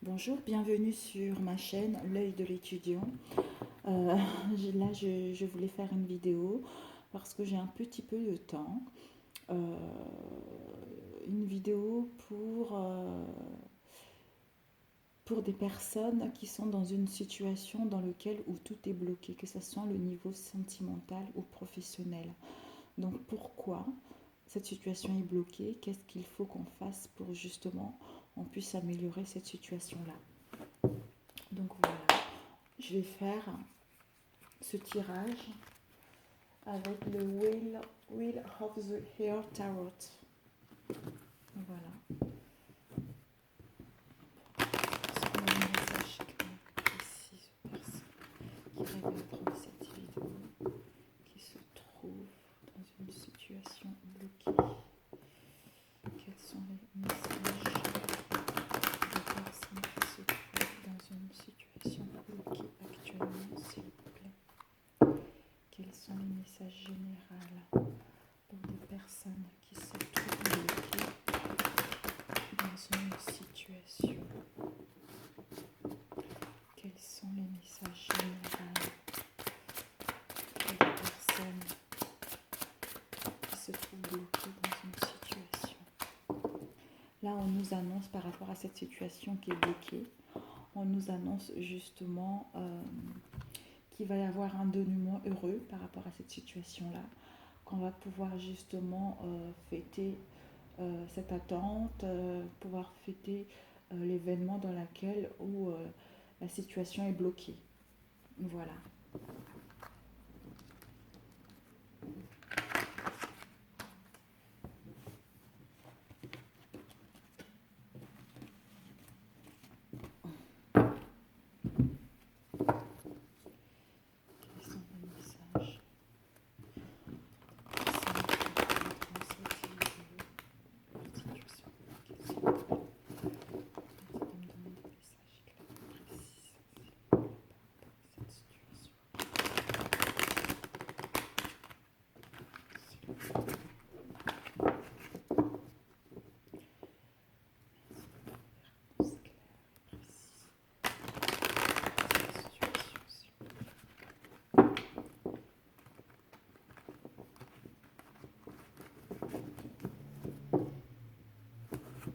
Bonjour, bienvenue sur ma chaîne L'œil de l'étudiant. Je voulais faire une vidéo parce que j'ai un petit peu de temps. Euh, une vidéo pour des personnes qui sont dans une situation dans laquelle où tout est bloqué, que ce soit le niveau sentimental ou professionnel. Donc pourquoi cette situation est bloquée? Qu'est-ce qu'il faut qu'on fasse pour justement on puisse améliorer cette situation-là? Donc voilà, je vais faire ce tirage avec le Wheel of the Hair Tarot. Voilà. C'est un message précis aux personnes qui rêvent de cette vidéo, qui se trouvent dans une situation bloquée. Quels sont les messages des personnes qui se trouvent dans une situation bloquée actuellement, s'il vous plaît? Quels sont les messages généraux pour des personnes qui se trouvent bloquées dans une situation? Quels sont les messages généraux pour des personnes qui se trouvent bloquées dans une situation? Là, on nous annonce par rapport à cette situation qui est bloquée, on nous annonce justement qu'il va y avoir un dénouement heureux par rapport à cette situation-là, qu'on va pouvoir justement fêter cette attente, pouvoir fêter l'événement dans lequel où la situation est bloquée. Voilà. Quels sont les messages?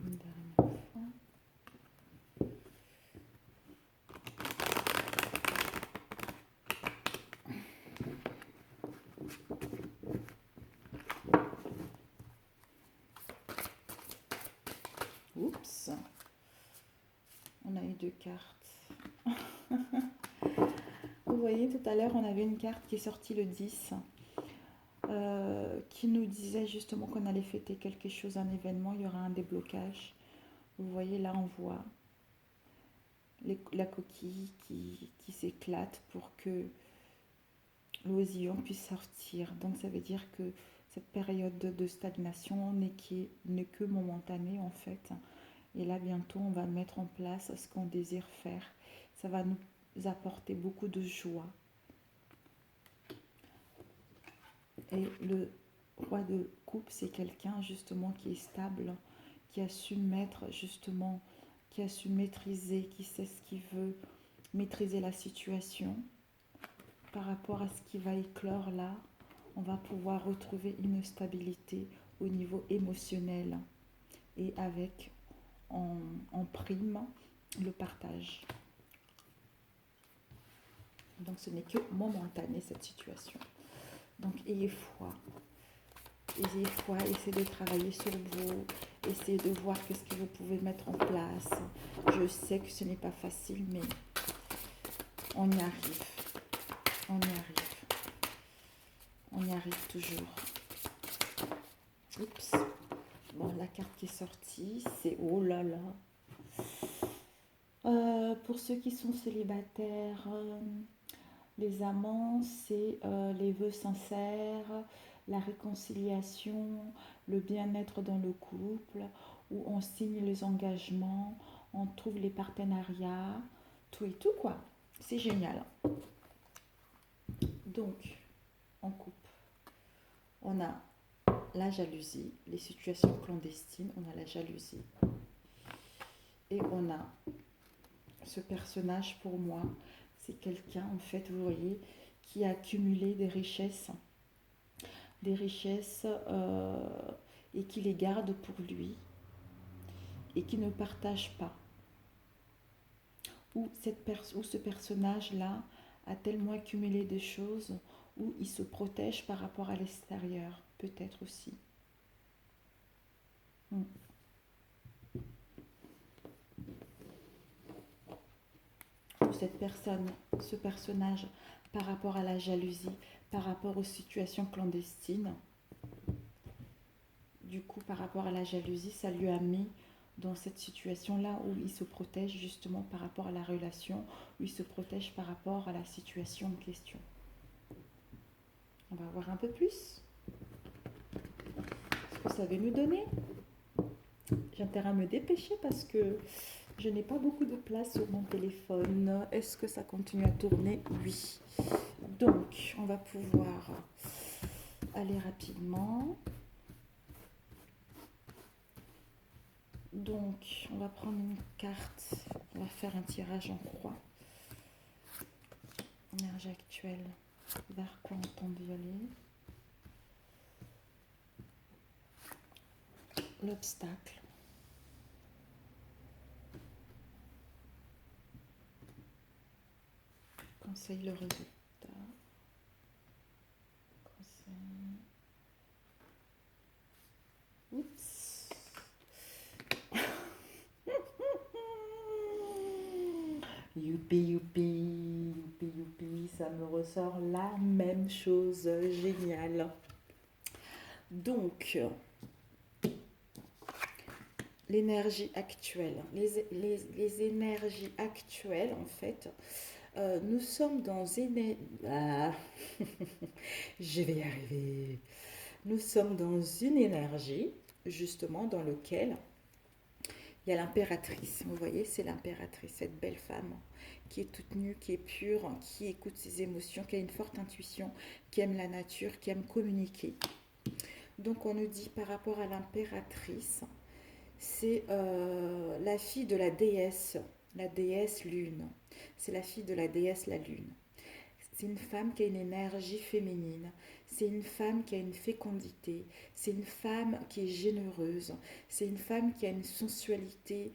Une dernière fois. Oups, on a eu deux cartes. Vous voyez, tout à l'heure, on avait une carte qui est sortie le 10, qui nous disait justement qu'on allait fêter quelque chose, un événement, il y aura un déblocage. Vous voyez, là, on voit la coquille qui s'éclate pour que l'oisillon puisse sortir. Donc, ça veut dire que cette période de stagnation n'est que momentanée, en fait. Et là, bientôt, on va mettre en place ce qu'on désire faire. Ça va nous apporter beaucoup de joie. Et le roi de coupe, c'est quelqu'un justement qui est stable, qui a su mettre justement, qui a su maîtriser, qui sait ce qu'il veut, maîtriser la situation. Par rapport à ce qui va éclore là, on va pouvoir retrouver une stabilité au niveau émotionnel et avec en prime le partage. Donc ce n'est que momentané cette situation. Donc ayez foi, essayez de travailler sur vous, essayez de voir qu'est-ce que vous pouvez mettre en place. Je sais que ce n'est pas facile, mais on y arrive, on y arrive, on y arrive toujours. Oups, bon, la carte qui est sortie, c'est oh là là. Pour ceux qui sont célibataires, les amants, c'est les vœux sincères, la réconciliation, le bien-être dans le couple, où on signe les engagements, on trouve les partenariats, tout et tout quoi. C'est génial. Donc, on coupe. On a la jalousie, les situations clandestines, on a la jalousie. Et on a ce personnage pour moi, c'est quelqu'un, en fait, vous voyez, qui a accumulé des richesses et qui les garde pour lui et qui ne partage pas. Ou ce personnage-là a tellement accumulé de choses où il se protège par rapport à l'extérieur, peut-être aussi. Mm. Ou ce personnage, par rapport à la jalousie, par rapport aux situations clandestines, du coup, par rapport à la jalousie, ça lui a mis dans cette situation-là où il se protège justement par rapport à la relation, où il se protège par rapport à la situation en question. On va voir un peu plus ce que ça va nous donner. J'ai intérêt à me dépêcher parce que je n'ai pas beaucoup de place sur mon téléphone. Est-ce que ça continue à tourner? Oui. Donc, on va pouvoir aller rapidement. Donc, on va prendre une carte. On va faire un tirage en croix. Énergie actuelle. Vers quoi entend-il aller? L'obstacle. Conseille le résultat. Conseil. Oups. Youpi, youpi, youpi, youpi, ça me ressort la même chose. Génial. Donc, l'énergie actuelle. Les énergies actuelles, en fait, nous sommes dans une... Ah, je vais y arriver. Nous sommes dans une énergie, justement, dans laquelle il y a l'impératrice. Vous voyez, c'est l'impératrice, cette belle femme qui est toute nue, qui est pure, qui écoute ses émotions, qui a une forte intuition, qui aime la nature, qui aime communiquer. Donc, on nous dit par rapport à l'impératrice, c'est la fille de la déesse lune. C'est la fille de la déesse la lune. C'est une femme qui a une énergie féminine. C'est une femme qui a une fécondité. C'est une femme qui est généreuse. C'est une femme qui a une sensualité,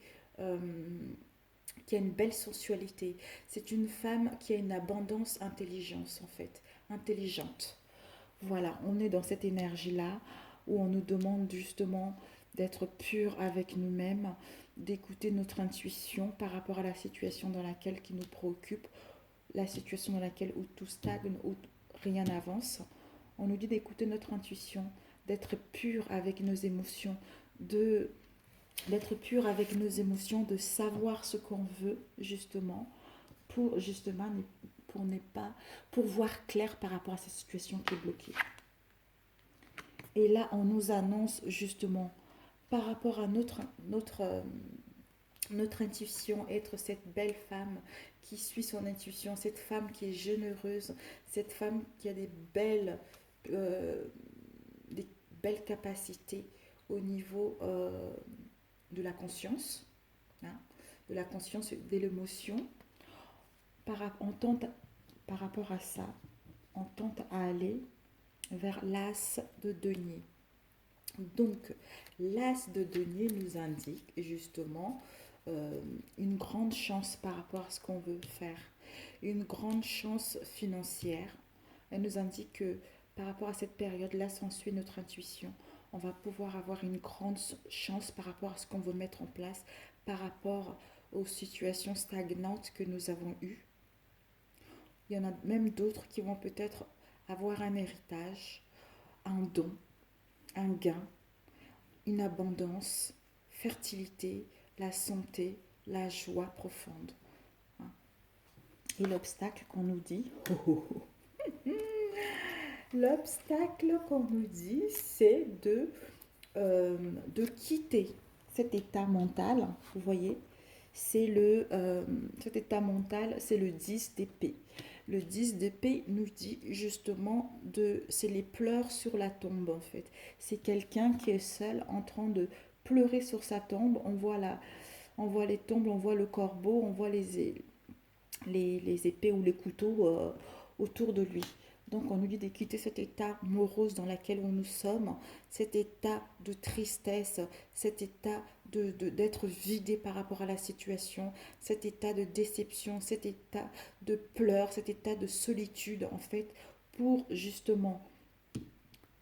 qui a une belle sensualité. C'est une femme qui a une abondance intelligence en fait, intelligente. Voilà, on est dans cette énergie-là où on nous demande justement d'être pur avec nous-mêmes, d'écouter notre intuition par rapport à la situation dans laquelle qui nous préoccupe, la situation dans laquelle où tout stagne, où rien n'avance. On nous dit d'écouter notre intuition, d'être pur avec nos émotions, d'être pur avec nos émotions, de savoir ce qu'on veut justement pour ne pas pour voir clair par rapport à cette situation qui est bloquée. Et là, on nous annonce justement par rapport à notre intuition, être cette belle femme qui suit son intuition, cette femme qui est généreuse, cette femme qui a euh, des belles capacités au niveau de la conscience, hein, de la conscience et de l'émotion. Par rapport à ça, on tente à aller vers l'as de denier. Donc, l'as de denier nous indique justement une grande chance par rapport à ce qu'on veut faire, une grande chance financière. Elle nous indique que par rapport à cette période-là, s'ensuit notre intuition. On va pouvoir avoir une grande chance par rapport à ce qu'on veut mettre en place, par rapport aux situations stagnantes que nous avons eues. Il y en a même d'autres qui vont peut-être avoir un héritage, un don, un gain, une abondance, fertilité, la santé, la joie profonde. Et l'obstacle qu'on nous dit, l'obstacle qu'on nous dit, c'est de quitter cet état mental. Vous voyez, cet état mental, c'est le 10 d'épée. Le 10 d'épée nous dit justement c'est les pleurs sur la tombe en fait. C'est quelqu'un qui est seul en train de pleurer sur sa tombe. On voit les tombes, on voit le corbeau, on voit les épées ou les couteaux autour de lui. Donc on nous dit de quitter cet état morose dans lequel nous sommes, cet état de tristesse, cet état d'être vidé par rapport à la situation, cet état de déception, cet état de pleurs, cet état de solitude en fait, pour justement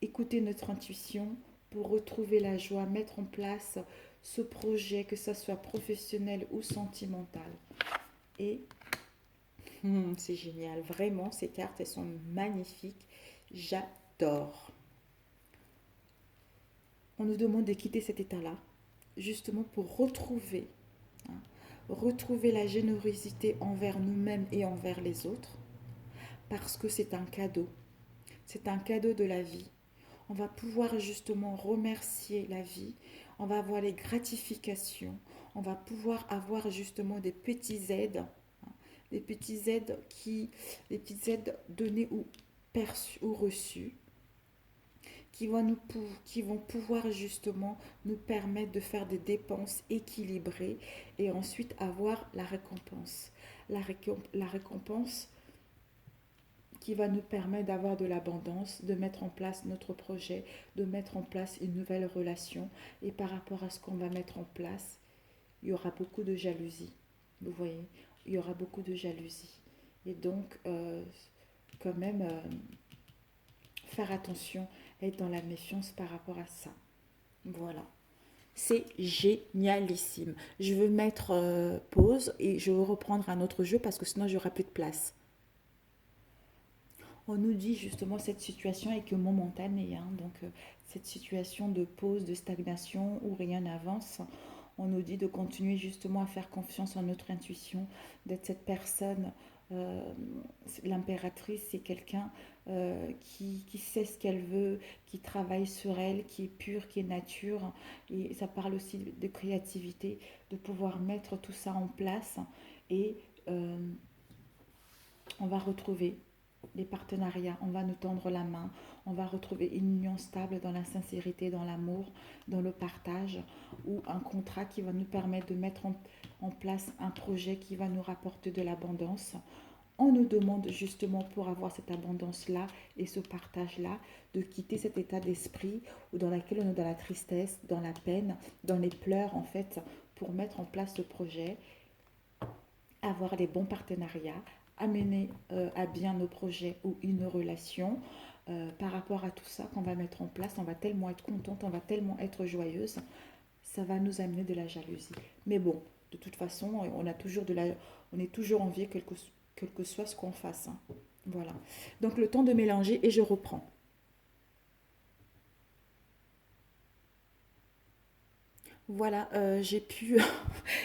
écouter notre intuition, pour retrouver la joie, mettre en place ce projet, que ce soit professionnel ou sentimental. Et c'est génial, vraiment, ces cartes, elles sont magnifiques. J'adore. On nous demande de quitter cet état-là, justement pour retrouver, hein, retrouver la générosité envers nous-mêmes et envers les autres, parce que c'est un cadeau. C'est un cadeau de la vie. On va pouvoir justement remercier la vie. On va avoir les gratifications. On va pouvoir avoir justement des petites aides, hein, des petites aides des petites aides données ou perçues ou reçues, qui vont pouvoir justement nous permettre de faire des dépenses équilibrées et ensuite avoir la récompense. La récompense qui va nous permettre d'avoir de l'abondance, de mettre en place notre projet, de mettre en place une nouvelle relation. Et par rapport à ce qu'on va mettre en place, il y aura beaucoup de jalousie. Vous voyez, il y aura beaucoup de jalousie. Et donc, quand même, faire attention, être dans la méfiance par rapport à ça. Voilà. C'est génialissime. Je veux mettre pause et je veux reprendre un autre jeu parce que sinon, j'aurai plus de place. On nous dit justement cette situation est que momentanée, hein, donc cette situation de pause, de stagnation où rien n'avance. On nous dit de continuer justement à faire confiance en notre intuition, d'être cette personne. euh, L'impératrice, c'est quelqu'un qui sait ce qu'elle veut, qui travaille sur elle, qui est pure, qui est nature. Et ça parle aussi de créativité, de pouvoir mettre tout ça en place. Et on va retrouver les partenariats, on va nous tendre la main, on va retrouver une union stable dans la sincérité, dans l'amour, dans le partage, ou un contrat qui va nous permettre de mettre en place un projet qui va nous rapporter de l'abondance. On nous demande justement pour avoir cette abondance-là et ce partage-là, de quitter cet état d'esprit dans lequel on est dans la tristesse, dans la peine, dans les pleurs en fait, pour mettre en place ce projet, avoir les bons partenariats, amener à bien nos projets ou une relation. Par rapport à tout ça qu'on va mettre en place, on va tellement être contente, on va tellement être joyeuse, ça va nous amener de la jalousie. Mais bon, de toute façon, on est toujours envié quel que soit ce qu'on fasse, hein. Voilà. Donc le temps de mélanger et je reprends. Voilà, j'ai pu,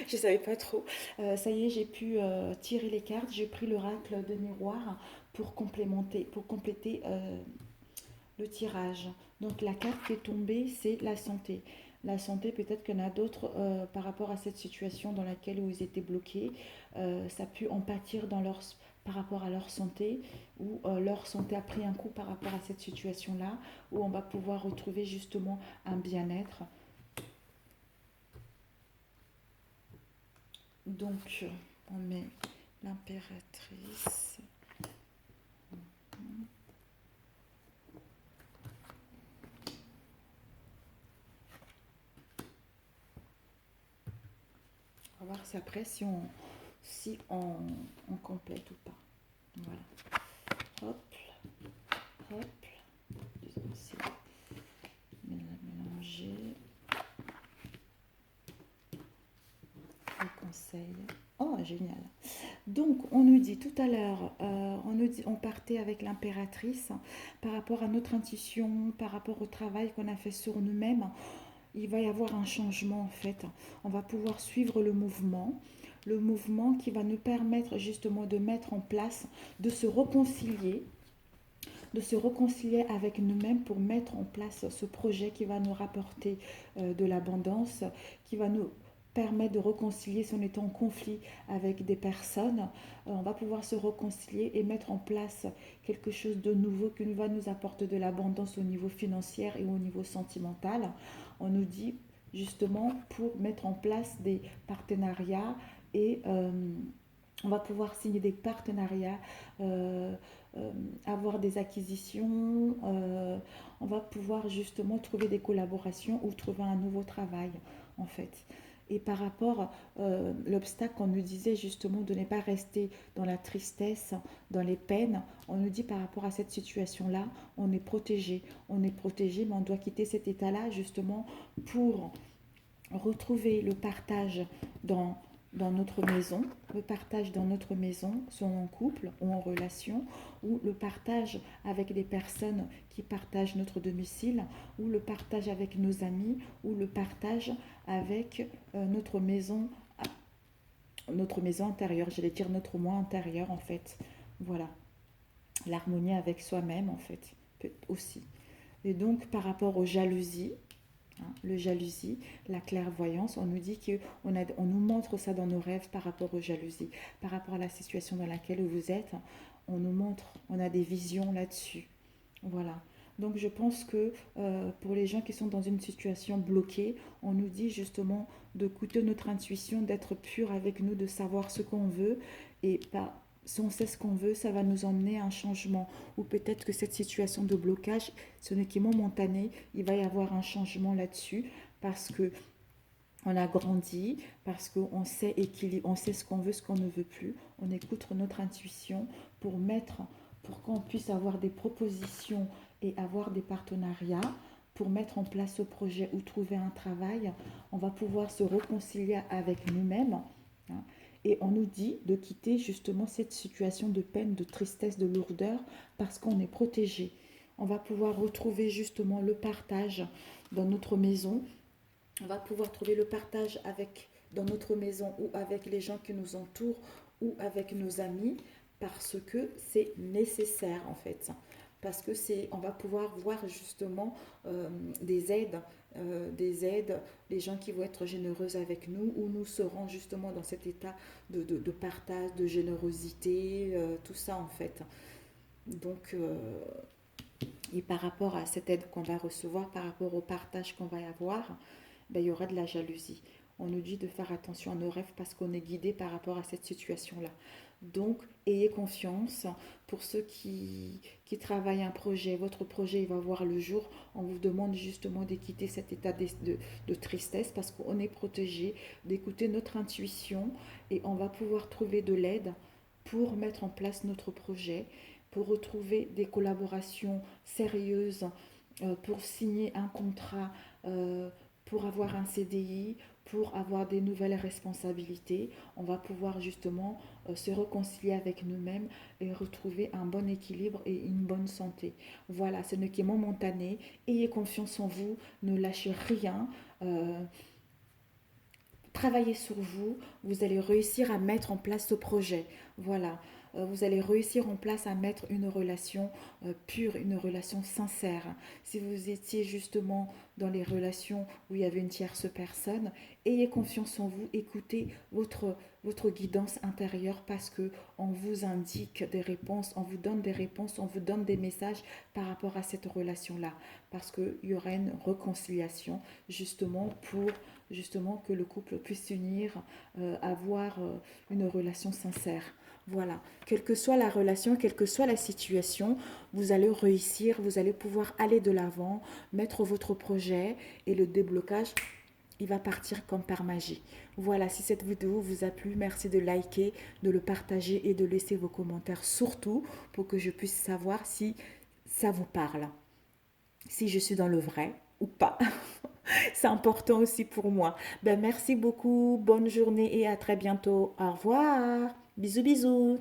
je ne savais pas trop, ça y est, j'ai pu tirer les cartes, j'ai pris l'oracle de miroir pour compléter le tirage. Donc la carte qui est tombée, c'est la santé. La santé, peut-être qu'il y en a d'autres par rapport à cette situation dans laquelle où ils étaient bloqués, ça a pu en pâtir par rapport à leur santé, ou leur santé a pris un coup par rapport à cette situation-là, où on va pouvoir retrouver justement un bien-être. Donc, on met l'impératrice. On va voir si après, si on complète ou pas. Voilà. Hop, hop. C'est mélanger. Le conseil. Oh, génial. Donc, on nous dit tout à l'heure, on partait avec l'impératrice par rapport à notre intuition, par rapport au travail qu'on a fait sur nous-mêmes. Il va y avoir un changement en fait. On va pouvoir suivre le mouvement qui va nous permettre justement de mettre en place, de se réconcilier avec nous-mêmes pour mettre en place ce projet qui va nous rapporter de l'abondance, qui va nous permettre de réconcilier si on est en conflit avec des personnes. On va pouvoir se réconcilier et mettre en place quelque chose de nouveau qui va nous apporter de l'abondance au niveau financier et au niveau sentimental. On nous dit justement pour mettre en place des partenariats et on va pouvoir signer des partenariats, euh, avoir des acquisitions, on va pouvoir justement trouver des collaborations ou trouver un nouveau travail en fait. Et par rapport l'obstacle qu'on nous disait justement de ne pas rester dans la tristesse, dans les peines, on nous dit par rapport à cette situation-là, on est protégé. On est protégé, mais on doit quitter cet état-là justement pour retrouver le partage dans, dans notre maison, le partage dans notre maison, soit en couple ou en relation, ou le partage avec des personnes qui partagent notre domicile, ou le partage avec nos amis, ou le partage avec notre maison intérieure, j'allais dire notre moi intérieur en fait. Voilà, l'harmonie avec soi-même en fait, aussi. Et donc par rapport aux jalousies, le jalousie, la clairvoyance, on nous dit on nous montre ça dans nos rêves par rapport aux jalousies, par rapport à la situation dans laquelle vous êtes, on nous montre, on a des visions là-dessus. Voilà. Donc je pense que pour les gens qui sont dans une situation bloquée, on nous dit justement d'écouter notre intuition, d'être pur avec nous, de savoir ce qu'on veut et pas si on sait ce qu'on veut, ça va nous emmener à un changement. Ou peut-être que cette situation de blocage, ce n'est qu'est momentané, il va y avoir un changement là-dessus parce que on a grandi, parce qu'on sait on sait ce qu'on veut, ce qu'on ne veut plus. On écoute notre intuition pour qu'on puisse avoir des propositions et avoir des partenariats pour mettre en place ce projet ou trouver un travail. On va pouvoir se réconcilier avec nous-mêmes. Hein, et on nous dit de quitter justement cette situation de peine, de tristesse, de lourdeur, parce qu'on est protégé. On va pouvoir retrouver justement le partage dans notre maison. On va pouvoir trouver le partage dans notre maison ou avec les gens qui nous entourent ou avec nos amis parce que c'est nécessaire en fait. Parce que on va pouvoir voir justement des aides, les gens qui vont être généreux avec nous, où nous serons justement dans cet état de partage, de générosité, tout ça en fait. Donc, et par rapport à cette aide qu'on va recevoir, par rapport au partage qu'on va avoir, ben, il y aura de la jalousie. On nous dit de faire attention à nos rêves parce qu'on est guidé par rapport à cette situation-là. Donc, ayez confiance. Pour ceux qui travaillent un projet, votre projet il va voir le jour. On vous demande justement de quitter cet état de tristesse parce qu'on est protégé, d'écouter notre intuition et on va pouvoir trouver de l'aide pour mettre en place notre projet, pour retrouver des collaborations sérieuses, pour signer un contrat, pour avoir un CDI, pour avoir des nouvelles responsabilités. On va pouvoir justement se réconcilier avec nous-mêmes et retrouver un bon équilibre et une bonne santé. Voilà, ce n'est qu'est momentané. Ayez confiance en vous, ne lâchez rien. Travaillez sur vous, vous allez réussir à mettre en place ce projet. Voilà, vous allez réussir en place à mettre une relation pure, une relation sincère. Si vous étiez justement dans les relations où il y avait une tierce personne, ayez confiance en vous, écoutez votre guidance intérieure parce que on vous indique des réponses, on vous donne des réponses, on vous donne des messages par rapport à cette relation-là. Parce qu'il y aura une réconciliation justement pour justement que le couple puisse s'unir, avoir une relation sincère. Voilà, quelle que soit la relation, quelle que soit la situation, vous allez réussir, vous allez pouvoir aller de l'avant, mettre votre projet et le déblocage, il va partir comme par magie. Voilà, si cette vidéo vous a plu, merci de liker, de le partager et de laisser vos commentaires, surtout pour que je puisse savoir si ça vous parle, si je suis dans le vrai ou pas. C'est important aussi pour moi. Ben, merci beaucoup, bonne journée et à très bientôt. Au revoir. Bisous, bisous.